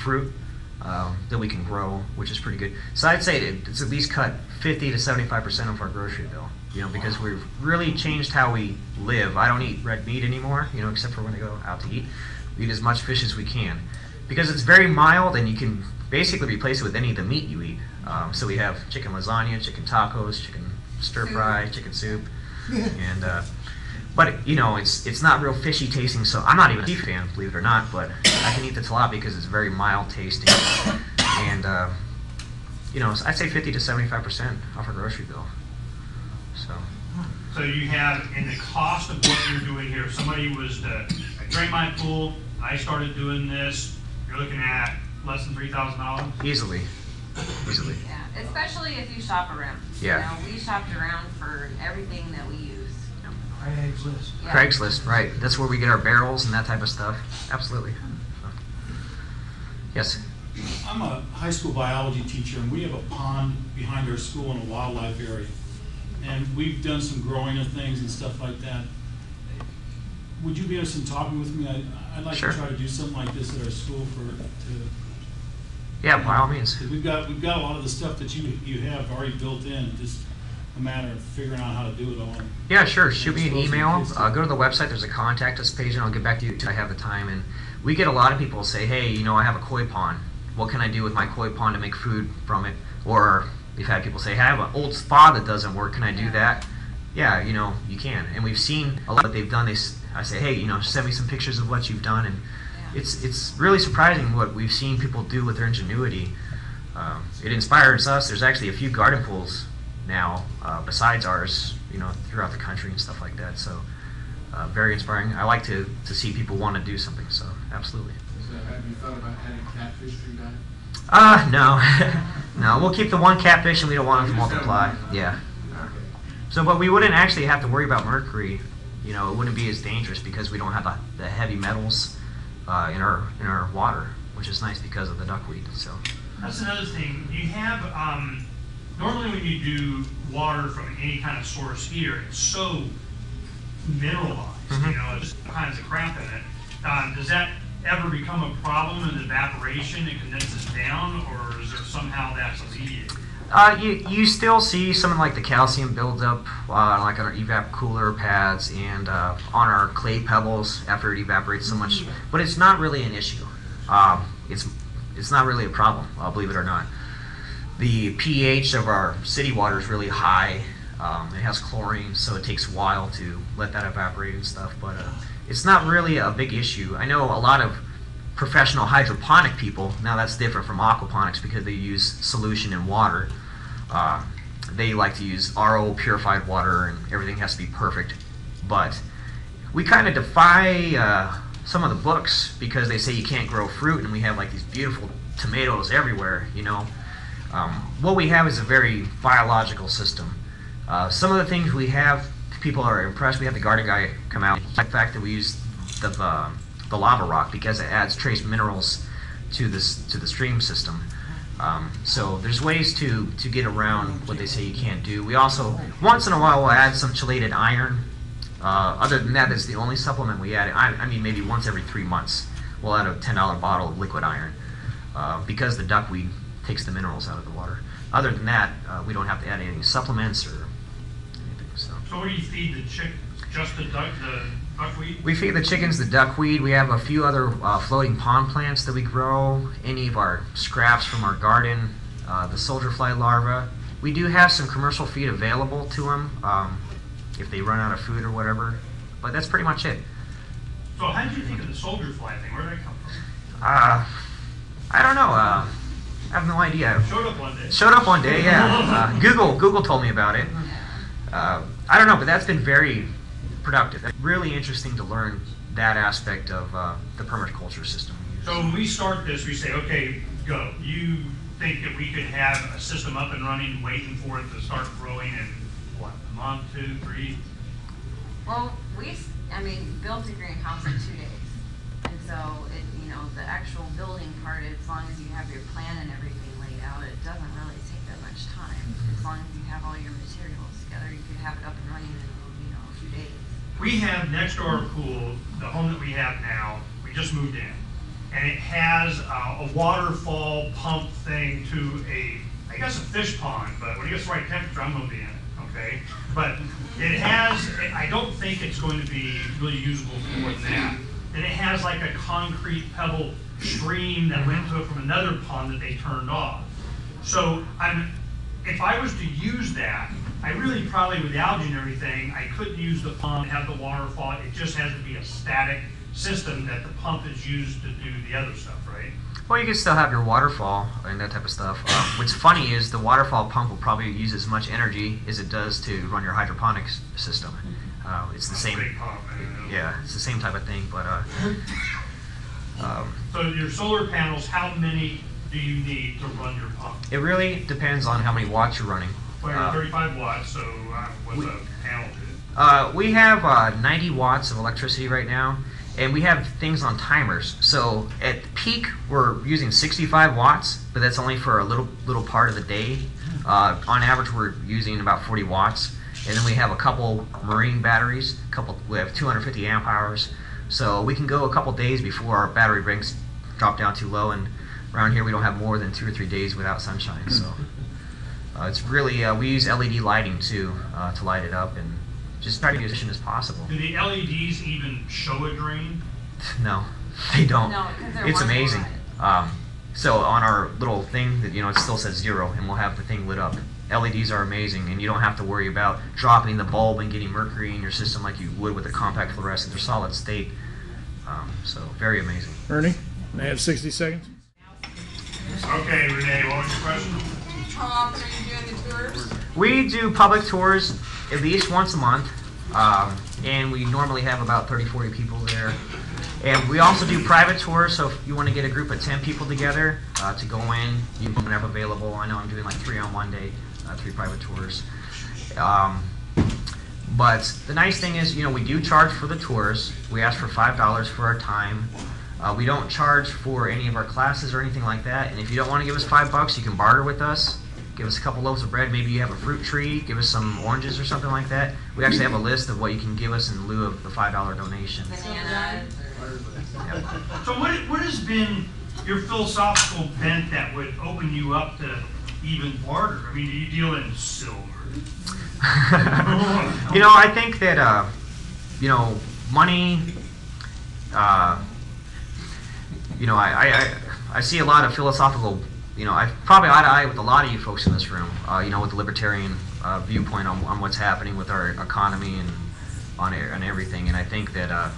fruit that we can grow, which is pretty good. So I'd say it's at least cut 50 to 75% of our grocery bill, because we've really changed how we live. I don't eat red meat anymore, except for when I go out to eat. We eat as much fish as we can, because it's very mild and you can basically replace it with any of the meat you eat. So we have chicken lasagna, chicken tacos, chicken stir fry, chicken soup, and but it's not real fishy tasting. So I'm not even a beef fan, believe it or not, but I can eat the tilapia because it's very mild tasting, and I'd say 50 to 75% off our grocery bill. So you have, in the cost of what you're doing here, if somebody was to drain my pool, I started doing this, you're looking at less than $3,000? Easily. Yeah, especially if you shop around. Yeah. We shopped around for everything that we use. Craigslist. Yeah. Craigslist, right? That's where we get our barrels and that type of stuff. Absolutely. Yes. I'm a high school biology teacher, and we have a pond behind our school in a wildlife area. And we've done some growing of things and stuff like that. Would you be interested in talking with me? I'd like Sure. to try to do something like this at our school Yeah, by all means. 'cause we've got a lot of the stuff that you have already built in, just a matter of figuring out how to do it all. Yeah, sure. Shoot me an email. Go to the website. There's a contact us page, and I'll get back to you until I have the time. And we get a lot of people say, hey, I have a koi pond. What can I do with my koi pond to make food from it? Or we've had people say, hey, I have an old spa that doesn't work. Can I do that? Yeah, you can. And we've seen a lot that they've done. I say, hey, send me some pictures of what you've done. And Yeah. it's really surprising what we've seen people do with their ingenuity. It inspires us. There's actually a few garden pools now, besides ours, throughout the country and stuff like that. So very inspiring. I like to see people want to do something. So absolutely. So have you thought about adding catfish to your diet? No, no. We'll keep the one catfish, and we don't want it to multiply. Yeah. Okay. So, but we wouldn't actually have to worry about mercury. It wouldn't be as dangerous because we don't have the heavy metals in our water, which is nice because of the duckweed. So that's another thing. You have normally when you do water from any kind of source here, it's so mineralized. Mm-hmm. Just all kinds of crap in it. Does that ever become a problem in evaporation? It condenses down, or is there somehow that's alleviated? You still see something like the calcium builds up, like on our evap cooler pads and on our clay pebbles after it evaporates so much, but it's not really an issue. It's not really a problem, believe it or not. The pH of our city water is really high. It has chlorine, so it takes a while to let that evaporate and stuff, but it's not really a big issue. I know a lot of professional hydroponic people, now that's different from aquaponics because they use solution in water. They like to use RO purified water and everything has to be perfect. But we kind of defy some of the books because they say you can't grow fruit and we have like these beautiful tomatoes everywhere, What we have is a very biological system. Some of the things we have, people are impressed. We have the garden guy come out. The fact that we use the lava rock because it adds trace minerals to the stream system. So there's ways to get around what they say you can't do. We also, once in a while, we'll add some chelated iron. Other than that, that's the only supplement we add. I mean, maybe once every 3 months, we'll add a $10 bottle of liquid iron because the duckweed takes the minerals out of the water. Other than that, we don't have to add any supplements or anything. So what do you feed the chickens? Just the duckweed? We feed the chickens the duckweed. We have a few other floating pond plants that we grow. Any of our scraps from our garden, the soldier fly larvae. We do have some commercial feed available to them if they run out of food or whatever. But that's pretty much it. So how did you think of the soldier fly thing? Where did that come from? I don't know. I have no idea. Showed up one day. Showed up one day, yeah. Google told me about it. I don't know, but that's been very productive. It's really interesting to learn that aspect of the permaculture system we use. So when we start this, we say, okay, go. You think that we could have a system up and running, waiting for it to start growing in, what, a month, 2, 3? Well, built a greenhouse in 2 days. And so, the actual building part, as long as you have your plan and everything laid out, it doesn't really take that much time. As long as you have all your materials together, you could have it up and running in, a few days. We have next to our pool, the home that we have now, we just moved in. And it has a waterfall pump thing to I guess a fish pond, but when it gets the right temperature, I'm going to be in it, okay? But it has, I don't think it's going to be really usable for more than that. And it has like a concrete pebble stream that went to it from another pond that they turned off. So if I was to use that, I really probably, with the algae and everything, I couldn't use the pump, have the waterfall. It just has to be a static system that the pump is used to do the other stuff, right? Well, you can still have your waterfall and that type of stuff. What's funny is the waterfall pump will probably use as much energy as it does to run your hydroponics system. It's the same. Big pump, Yeah, it's the same type of thing, but. So your solar panels, how many do you need to run your pump? It really depends on how many watts you're running. Well, 35 watts, so what's a panel do? We have 90 watts of electricity right now, and we have things on timers. So at peak, we're using 65 watts, but that's only for a little part of the day. On average, we're using about 40 watts, and then we have a couple marine batteries. We have 250 amp hours, so we can go a couple days before our battery banks drop down too low. And around here, we don't have more than 2 or 3 days without sunshine. So it's really we use LED lighting too to light it up and just try to be as efficient as possible. Do the LEDs even show a drain? No, they don't. No, because they're It's one amazing. light. So on our little thing, that it still says 0, and we'll have the thing lit up. LEDs are amazing, and you don't have to worry about dropping the bulb and getting mercury in your system like you would with a compact fluorescent. They're solid state, so very amazing. Ernie, may I have 60 seconds? Okay, Renee, what was your question? How often are you doing the tours? We do public tours at least once a month, and we normally have about 30-40 people there. And we also do private tours, so if you want to get a group of 10 people together to go in, you can whenever available. I know I'm doing like 3 on one day, 3 private tours. But the nice thing is, we do charge for the tours. We ask for $5 for our time. We don't charge for any of our classes or anything like that. And if you don't want to give us $5, you can barter with us. Give us a couple loaves of bread. Maybe you have a fruit tree. Give us some oranges or something like that. We actually have a list of what you can give us in lieu of the $5 donation. Bananas. So what has been your philosophical bent that would open you up to even barter? I mean, do you deal in silver? I think that, money, I see a lot of philosophical, I probably eye to eye with a lot of you folks in this room, with the libertarian viewpoint on what's happening with our economy and on everything. And I think that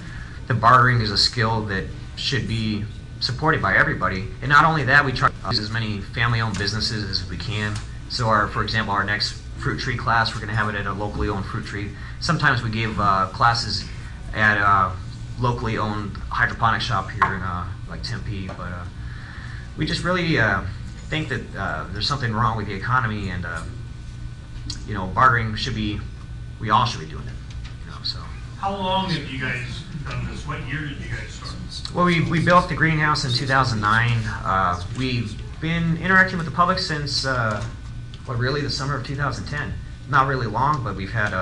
the bartering is a skill that should be supported by everybody. And not only that, we try to use as many family-owned businesses as we can. So for example, our next fruit tree class, we're going to have it at a locally owned fruit tree. Sometimes we give classes at a locally owned hydroponic shop here in like Tempe, but we just really think that there's something wrong with the economy, and bartering we all should be doing it. So. How long have you guys done this? What year did you guys start? Well, we built the greenhouse in 2009. We've been interacting with the public since really the summer of 2010. Not really long, but we've had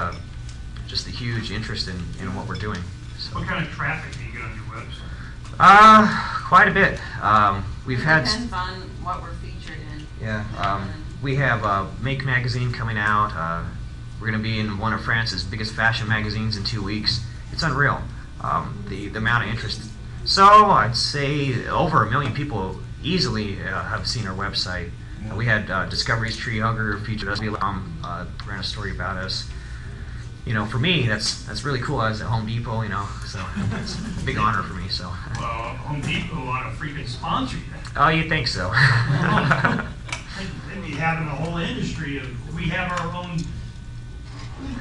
just a huge interest in what we're doing. So. What kind of traffic do you get on your website? Quite a bit. We've had. Depends on what we're featured in. Yeah. We have Make magazine coming out. We're going to be in one of France's biggest fashion magazines in 2 weeks. It's unreal, the amount of interest. So I'd say over 1 million people easily have seen our website. We had Discovery's Tree Hugger featured us. Ran a story about us. For me, that's really cool. I was at Home Depot, so it's a big honor for me. So. Well, Home Depot ought to freaking sponsor you. Oh, you think so? They'd be having a whole industry of, we have our own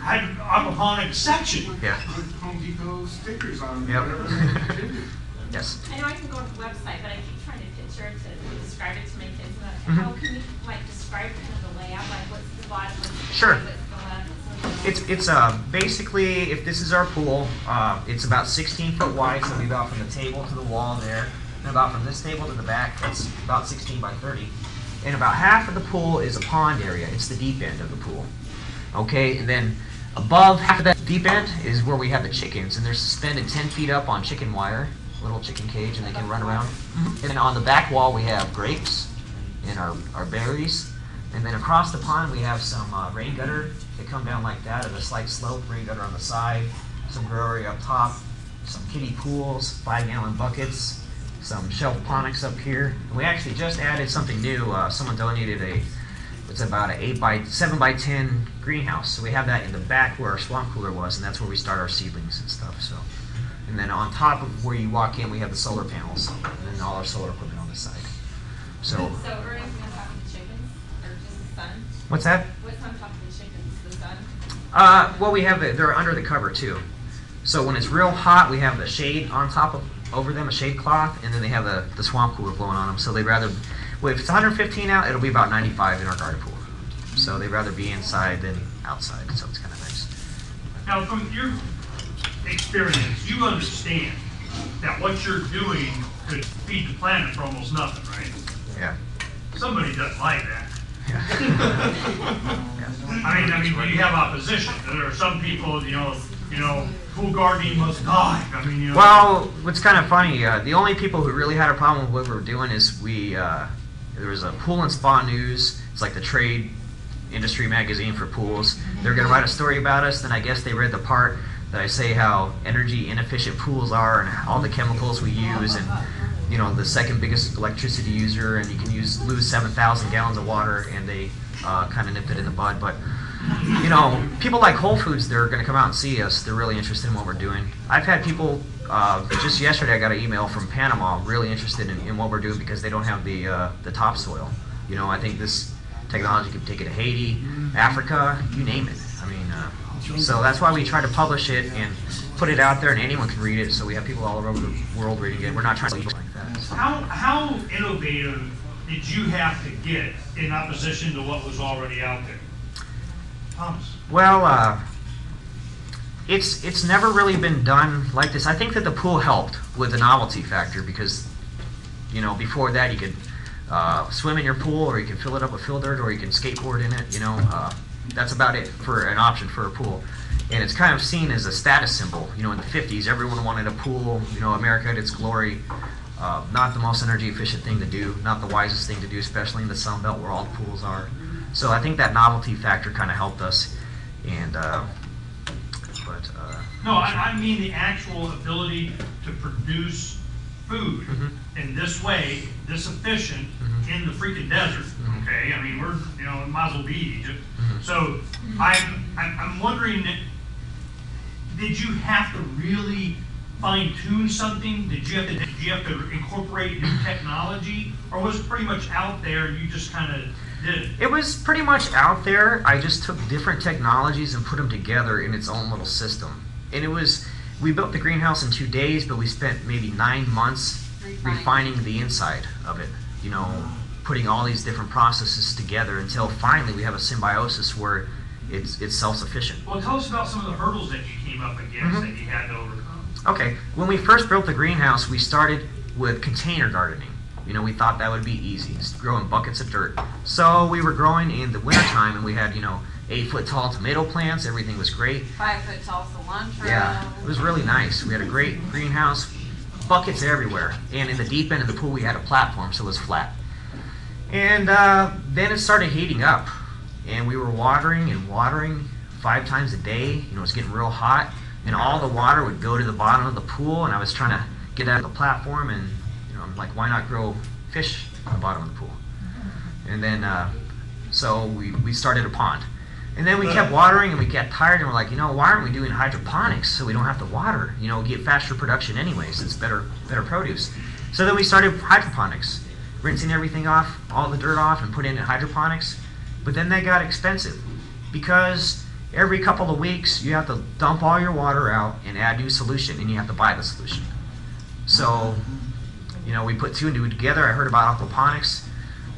aquaponics section. Yeah. Put Home Depot stickers on Yep. whatever they contribute. Yes. I know I can go to the website, but I keep trying to picture it to describe it to my kids. But Mhm. how can you describe kind of the layout? Like what's the bottom, what's the Sure. top, what's the left, what's the It's basically, if this is our pool, it's about 16 foot wide, so it'll be about from the table to the wall there, and about from this table to the back, that's about 16 by 30. And about half of the pool is a pond area. It's the deep end of the pool. Okay, and then above half of that deep end is where we have the chickens, and they're suspended 10 feet up on chicken wire, little chicken cage, and they can run around. And then on the back wall we have grapes and our berries. And then across the pond we have some rain gutter that come down like that at a slight slope, rain gutter on the side, some grow area up top, some kiddie pools, 5-gallon buckets, some shelf ponics up here. And we actually just added something new. Someone donated it's about an 7 by 10 greenhouse. So we have that in the back where our swamp cooler was, and that's where we start our seedlings and stuff. So, and then on top of where you walk in, we have the solar panels, and then all our solar equipment on the side. So So Ernie's on top of the chickens, or just the sun? what's that? What's on top of the chickens, the sun? Well, we have they're under the cover too. So when it's real hot, we have the shade on top of over them, a shade cloth, and then they have the swamp cooler blowing on them. So they'd rather, well, if it's 115 out, it'll be about 95 in our garden pool. So they'd rather be inside than outside. So it's kind of nice. Now, from your experience, you understand that what you're doing could feed the planet for almost nothing, right? Yeah. Somebody doesn't like that. Yeah. I mean, you have opposition. There are some people, pool gardening must die. I mean, Well, what's kind of funny, the only people who really had a problem with what we were doing is there was a Pool and Spa News. It's like the trade industry magazine for pools. They're going to write a story about us, then I guess they read the part that I say how energy inefficient pools are and all the chemicals we use, and the second biggest electricity user, and you can lose 7,000 gallons of water, and they kind of nipped it in the bud. But people like Whole Foods, they're going to come out and see us. They're really interested in what we're doing. I've had people, just yesterday I got an email from Panama really interested in what we're doing because they don't have the topsoil. I think this technology could take it to Haiti, Africa, you name it. I mean, So that's why we try to publish it and put it out there, and anyone can read it. So we have people all over the world reading it. We're not trying to leave it like that. So. How innovative did you have to get in opposition to what was already out there? Thomas. Well, it's never really been done like this. I think that the pool helped with the novelty factor because, you know, before that you could swim in your pool, or you can fill it up with fill dirt, or you can skateboard in it. You know, that's about it for an option for a pool. And it's kind of seen as a status symbol. You know, in the 50s, everyone wanted a pool. You know, America at its glory. Not the most energy efficient thing to do, not the wisest thing to do, especially in the Sun Belt where all the pools are. So I think that novelty factor kind of helped us. And No, I mean the actual ability to produce food in this way, this efficient, in the freaking desert. Okay, I mean we're, you know, it might as well be Egypt. So I'm wondering, did you have to really fine tune something? Did you have to incorporate new technology, or was it pretty much out there and you just kind of did it? It was pretty much out there. I just took different technologies and put them together in its own little system. And we built the greenhouse in 2 days, but we spent maybe 9 months refining the inside of it. You know, putting all these different processes together until finally we have a symbiosis where it's self-sufficient. Well, tell us about some of the hurdles that you came up against that you had to overcome. Okay, when we first built the greenhouse, we started with container gardening. You know, we thought that would be easy, just growing buckets of dirt. So we were growing in the wintertime, and we had, you know, 8-foot tall tomato plants. Everything was great. 5-foot tall cilantro. Yeah, it was really nice. We had a great greenhouse, buckets everywhere. And in the deep end of the pool, we had a platform, so it was flat. And then it started heating up, and we were watering 5 times a day. You know, it was getting real hot, and all the water would go to the bottom of the pool, and I was trying to get out of the platform, and you know, I'm like, why not grow fish at the bottom of the pool? And then, so we started a pond. And then we kept watering, and we got tired, and we're like, you know, why aren't we doing hydroponics so we don't have to water? You know, get faster production anyways. It's better produce. So then we started hydroponics, rinsing everything off, all the dirt off, and put in hydroponics. But then they got expensive because every couple of weeks you have to dump all your water out and add new solution, and you have to buy the solution. So, you know, we put 2 and 2 together. I heard about aquaponics.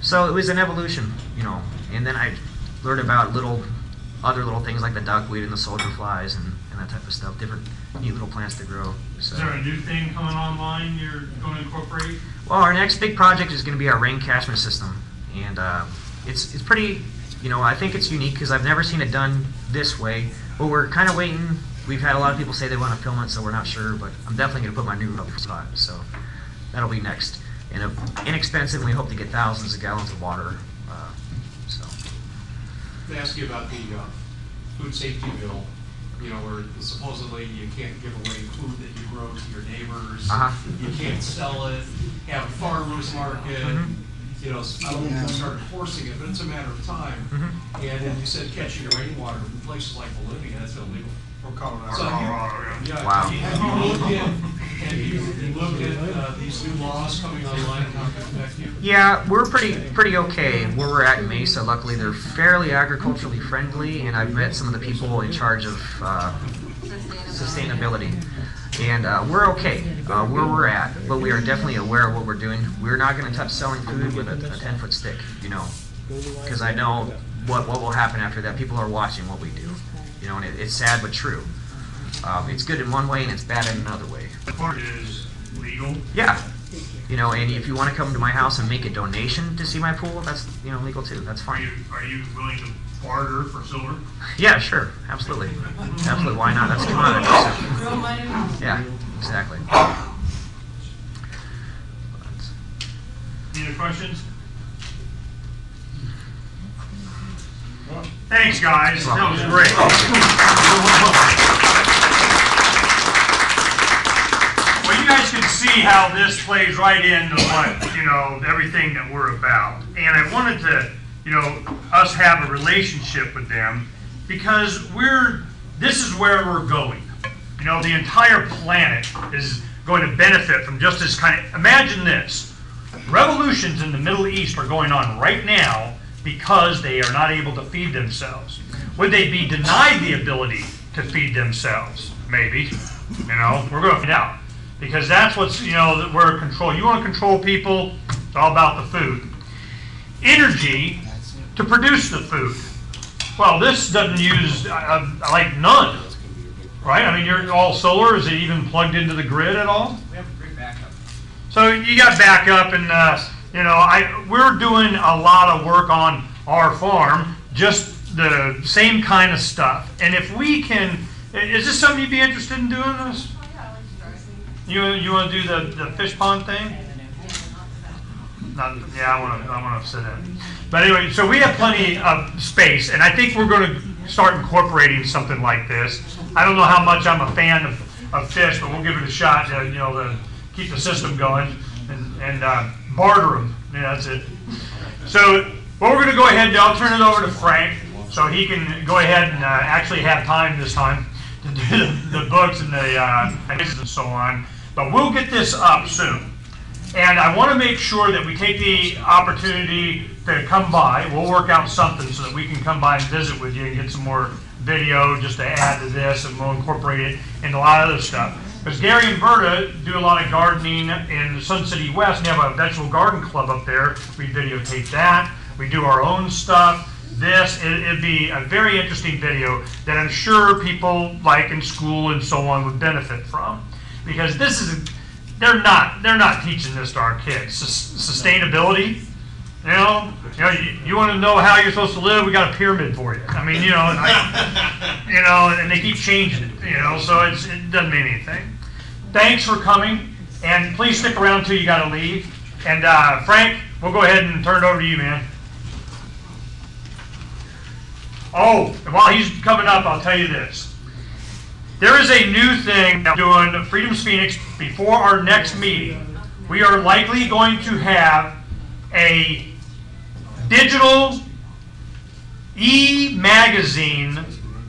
So it was an evolution, you know. And then I learned about other little things like the duckweed and the soldier flies and that type of stuff, different neat little plants to grow. So. Is there a new thing coming online you're going to incorporate? Well, our next big project is going to be our rain catchment system. And it's pretty, you know, I think it's unique because I've never seen it done this way. But we're kind of waiting. We've had a lot of people say they want to film it, so we're not sure. But I'm definitely going to put my new up spot. So that'll be next. And inexpensive, and we hope to get thousands of gallons of water. Let me ask you about the food safety bill, you know, where supposedly you can't give away food that you grow to your neighbors, you can't sell it, have a farmer's market, you know, I don't know if you start enforcing it, but it's a matter of time. And then you said catching your rainwater in places like Bolivia, that's illegal. Or Colorado. So Yeah. Wow. Have you looked at these new laws coming online and how they affect you? Yeah, we're pretty okay where we're at in Mesa. Luckily, they're fairly agriculturally friendly, and I've met some of the people in charge of sustainability. And we're okay where we're at, but we are definitely aware of what we're doing. We're not going to touch selling food with a 10-foot stick, you know, because I know what will happen after that. People are watching what we do, you know, and it's sad but true. It's good in one way and it's bad in another way. Part is legal. Yeah, you know, and if you want to come to my house and make a donation to see my pool, that's, you know, legal too. That's fine. Are you willing to barter for silver? Yeah, sure, absolutely, absolutely. Why not? That's a commodity. So. Yeah, exactly. Any other questions? Thanks, guys. That was great. Well, you guys can see how this plays right into what, you know, everything that we're about. And I wanted to, you know, us have a relationship with them because this is where we're going. You know, the entire planet is going to benefit from just this kind of, imagine this. Revolutions in the Middle East are going on right now because they are not able to feed themselves. Would they be denied the ability to feed themselves? Maybe. You know, we're going to find out. Because that's what's, you know, that we're in control. You want to control people, it's all about the food. Energy to produce the food. Well, this doesn't use, like, none. Right? I mean, you're all solar. Is it even plugged into the grid at all? We have a great backup. So you got backup, and you know, we're doing a lot of work on our farm, just the same kind of stuff. And if we can, is this something you'd be interested in doing this? You want to do the fish pond thing? Not, yeah, I want to sit in. But anyway, so we have plenty of space, and I think we're going to start incorporating something like this. I don't know how much I'm a fan of fish, but we'll give it a shot to, you know, to keep the system going and barter them. Yeah, that's it. So what we're going to go ahead and do, I'll turn it over to Frank so he can go ahead and actually have time this time to do the books and the and so on. But we'll get this up soon. And I want to make sure that we take the opportunity to come by. We'll work out something so that we can come by and visit with you and get some more video just to add to this, and we'll incorporate it into a lot of other stuff. Because Gary and Berta do a lot of gardening in Sun City West, and they have a vegetable garden club up there. We videotape that. We do our own stuff. It'd be a very interesting video that I'm sure people like in school and so on would benefit from. Because this is, they're not teaching this to our kids. Sustainability, you want to know how you're supposed to live, we got a pyramid for you. I mean, and they keep changing it, so it doesn't mean anything. Thanks for coming, and please stick around till you got to leave. And Frank, we'll go ahead and turn it over to you, man. Oh, and while he's coming up, I'll tell you this. There is a new thing that we're doing, Freedom's Phoenix, before our next meeting. We are likely going to have a digital e-magazine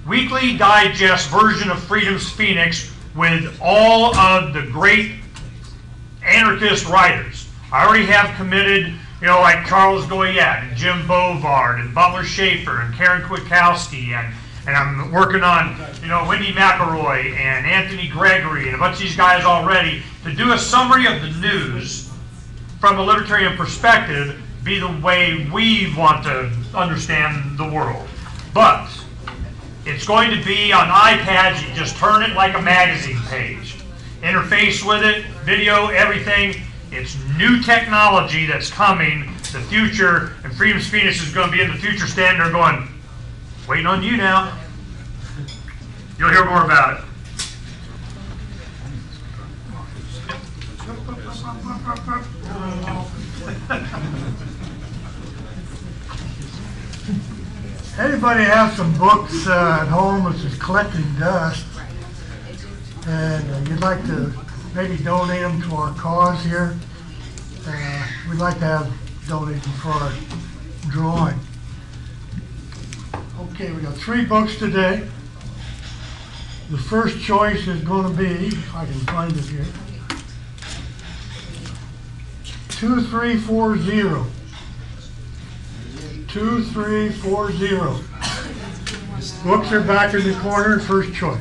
weekly digest version of Freedom's Phoenix with all of the great anarchist writers. I already have committed, like Charles Goyette and Jim Bovard and Butler Schaefer and Karen Kwiatkowski, and I'm working on, Wendy McElroy and Anthony Gregory and a bunch of these guys already to do a summary of the news from a libertarian perspective, be the way we want to understand the world. But it's going to be on iPads. You just turn it like a magazine page. Interface with it, video, everything. It's new technology that's coming, the future, and Freedom's Phoenix is going to be in the future standing there going, waiting on you now. You'll hear more about it. Anybody have some books at home that's just collecting dust, and you'd like to maybe donate them to our cause here? We'd like to donate them for our drawing. Okay, we got 3 books today. The first choice is going to be, if I can find it here, 2340. 2340. Books are back in the corner, first choice.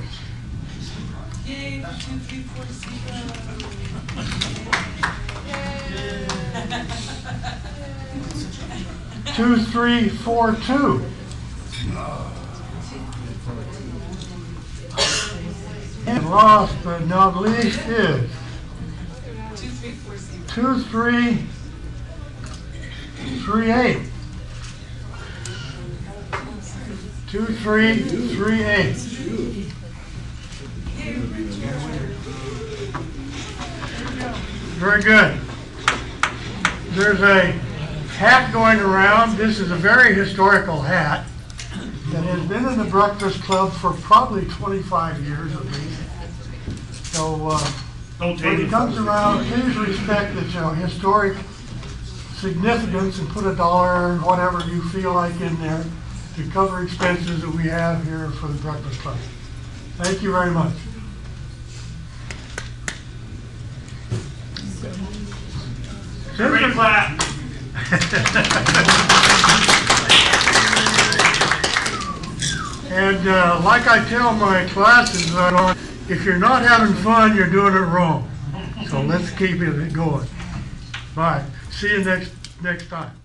Yay, 2340. 2342. And last but not least is 2338. 2338. Very good. There's a hat going around. This is a very historical hat that has been in the Breakfast Club for probably 25 years at least. So when it comes around, please respect its historic significance and put $1 or whatever you feel like in there to cover expenses that we have here for the Breakfast Club. Thank you very much. Everybody clap. And like I tell my classes, if you're not having fun, you're doing it wrong. So let's keep it going. Bye. See you next time.